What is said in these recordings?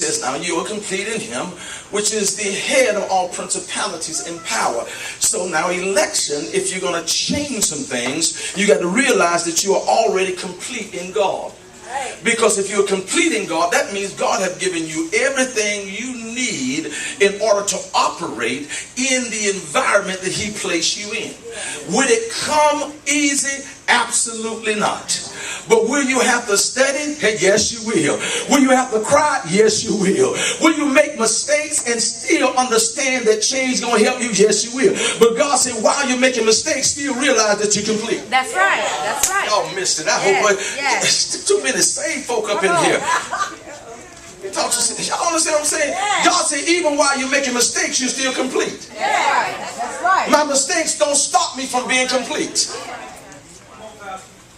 says, now you are complete in him, which is the head of all principalities and power. So now election, if you're going to change some things, you got to realize that you are already complete in God. Because if you're complete in God, that means God has given you everything you need in order to operate in the environment that he placed you in. Would it come easy? Absolutely not. But will you have to study? Yes, you will. Will you have to cry? Yes, you will. Will you make mistakes and still understand that change is going to help you? Yes, you will. But God said, while you're making mistakes, still realize that you're complete. That's right. That's right. Y'all missed it. I hope too many saved folk up in here. Y'all understand what I'm saying? God said, even while you're making mistakes, you're still complete. That's right. My mistakes don't stop me from being complete.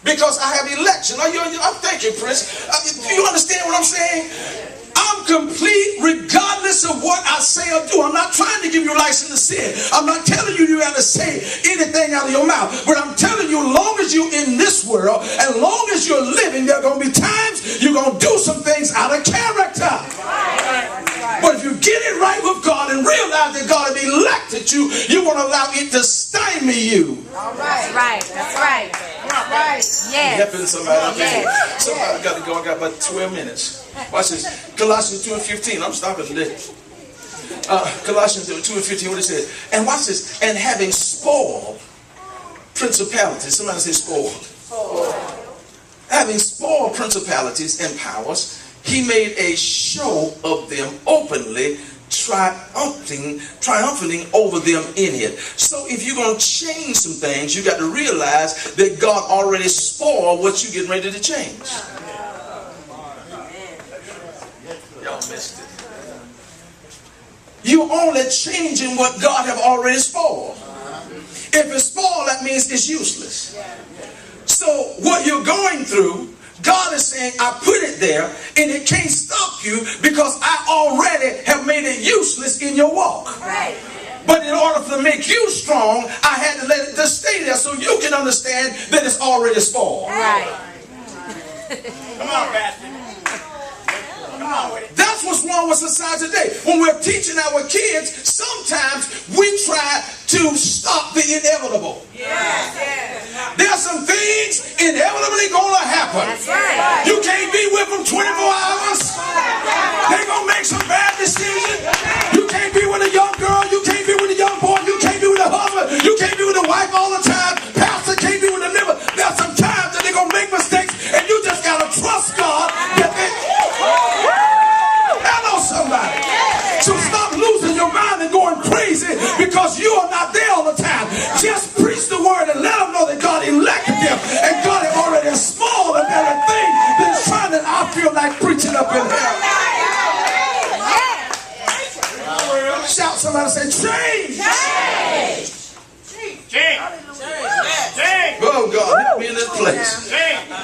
Because I have election. I'm thinking, Prince. Do you understand what I'm saying? I'm complete regardless of what I say or do. I'm not trying to give you license to sin. I'm not telling you you have to say anything out of your mouth. But I'm telling you, as long as you're in this world, as long as you're living, there are going to be times you're going to do some things out of character. But if you get it right with God and realize that God has elected you, you won't allow it to stymie you. All right. Right. That's right. Right. Yeah. Helping somebody up here. Somebody got to go. I got about 12 minutes. Watch this. Colossians 2 and 15. I'm stopping there. Colossians 2 and 15. What it says. And watch this. And having spoiled principalities. Somebody say spoiled. Having spoiled principalities and powers, he made a show of them openly, triumphing over them in it. So if you're going to change some things, you got to realize that God already spoiled what you're getting ready to change. Y'all missed it. You're only changing what God have already spoiled. If it's spoiled, that means it's useless. So what you're going through, God is saying, I put it there and it can't stop you because I already have made it useless in your walk. Right. But in order to make you strong, I had to let it just stay there so you can understand that it's already spoiled. Right. Come on, Pastor. Come on with it. That's what's wrong with society today. When we're teaching our kids, sometimes we try to stop the inevitable. There's some things inevitably gonna happen. That's right. You can't be with them 24 hours. They're gonna make some bad decisions. You can't be with a young girl. You can't be with a young boy. You can't be with a husband. You can't be with a wife all the time. Pastor can't be with a member. There's some times that they're gonna make mistakes, and you just gotta trust God that they. Hello, somebody. So stop losing your mind and going crazy because you are not there all the time. Just preach the word and let them know that God elected them and God has already spoiled them everything that's trying to, I feel like preaching up in here. Shout, somebody say change. Oh God, help me in this place.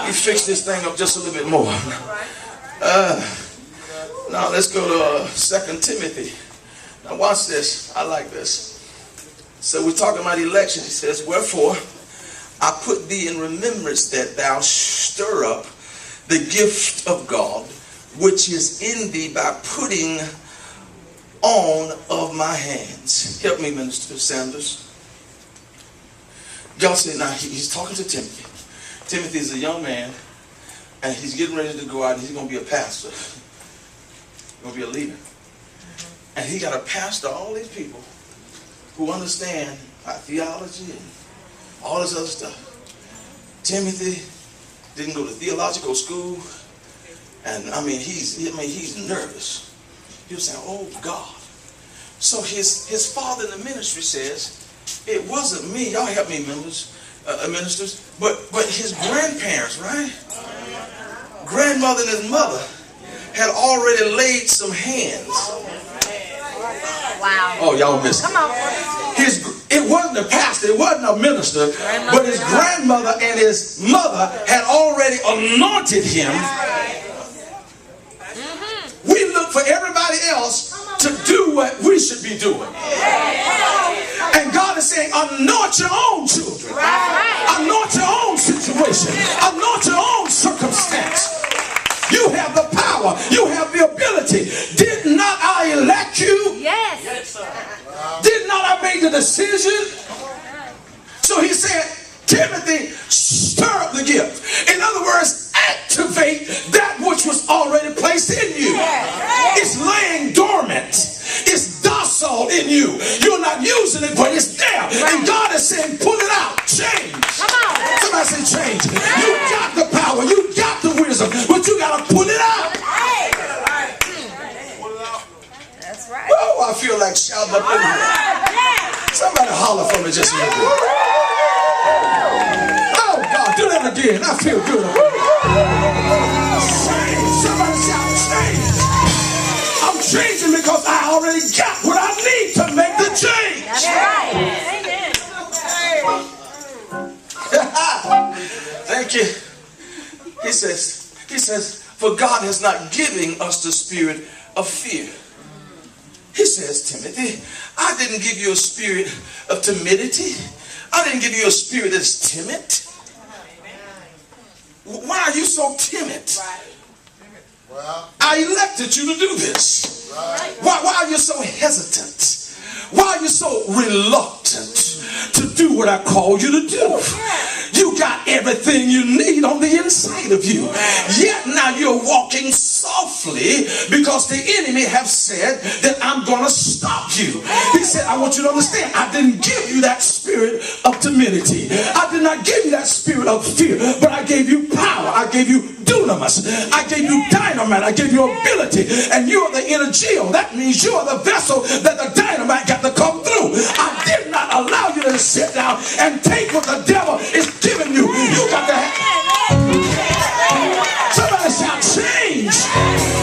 You fix this thing up just a little bit more. Now let's go to 2 Timothy. Now watch this. I like this. So we're talking about election. He says, wherefore I put thee in remembrance that thou stir up the gift of God, which is in thee by putting on of my hands. Help me, Minister Sanders. God said, now he's talking to Timothy. Timothy is a young man, and he's getting ready to go out, and he's going to be a pastor. He's going to be a leader. And he got to pastor all these people who understand theology and all this other stuff. Timothy didn't go to theological school, and he's nervous. He was saying, oh God. So his father in the ministry says, it wasn't me, y'all help me ministers, but his grandparents, right? Grandmother and his mother had already laid some hands. Wow. Oh, y'all missed it. Come on. It wasn't a pastor, it wasn't a minister, but his grandmother and his mother had already anointed him. We look for everybody else to do what we should be doing. And God is saying, anoint your own children. Anoint your own situation. Anoint your own circumstance. You have the power. You have the ability. Timothy, did not I elect you? Yes. Did not I make the decision? So he said, Timothy, stir up the gift. In other words, activate that which was already placed in you. It's laying dormant. It's docile in you. You're not using it, but it's there. And God is saying, pull it out. Change. Come on. Somebody say change. You got the power. You got the wisdom. But you got to pull it out. That's right. Oh, I feel like shouting up in here. Somebody holler for me just a little bit. Oh, God, do that again. I feel good. Change. Somebody shout change. I'm changing because I already got what I need to make the change. That's right. Amen. Thank you. He says, for God has not given us the spirit of fear. He says, Timothy, I didn't give you a spirit of timidity. I didn't give you a spirit that's timid. Why are you so timid? I elected you to do this. Why are you so hesitant? Why are you so reluctant to do what I call you to do? You got everything you need on the inside of you. Yet now you're walking softly because the enemy have said that I'm going to stop you. He said, I want you to understand, I didn't give you that spirit of timidity. I did not give you that spirit of fear, but I gave you power. I gave you dunamis. I gave you dynamite. I gave you ability. And you are the energial. That means you are the vessel that the dynamite got to come through. I did not allow you to sit down and take what the devil is giving you. You got to have. Somebody shout change.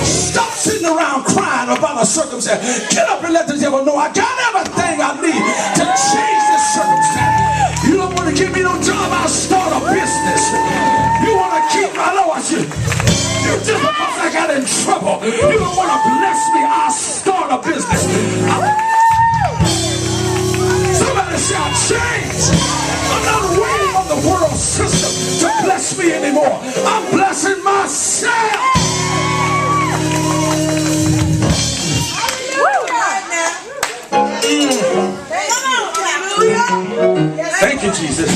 Stop sitting around crying about a circumstance. Get up and let the devil know I got everything I need to change this circumstance. You don't want to give me no job, I'll start a business. You want to keep my Lord. You just because I got in trouble. You don't want to bless me, I'll start a business. Somebody shout change. I'm not waiting on the world system to bless me anymore. I'm blessing myself. Thank you, Jesus.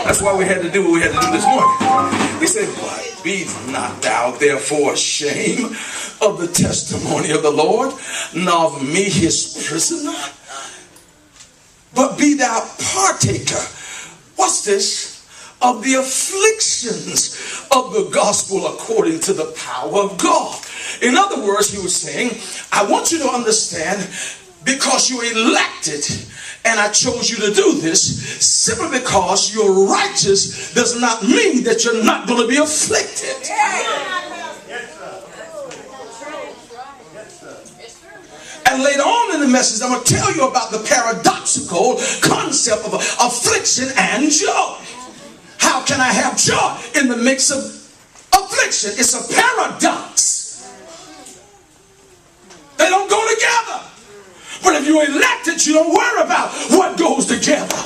That's why we had to do what we had to do this morning. We said, why be not thou therefore ashamed of the testimony of the Lord, nor of me his prisoner, but be thou partaker. What's this? Of the afflictions of the gospel according to the power of God. In other words, he was saying, I want you to understand, because you're elected and I chose you to do this, simply because you're righteous does not mean that you're not going to be afflicted. And later on in the message, I'm going to tell you about the paradoxical concept of affliction and joy. How can I have joy in the mix of affliction? It's a paradox. They don't go together. But if you're elected, you don't worry about what goes together.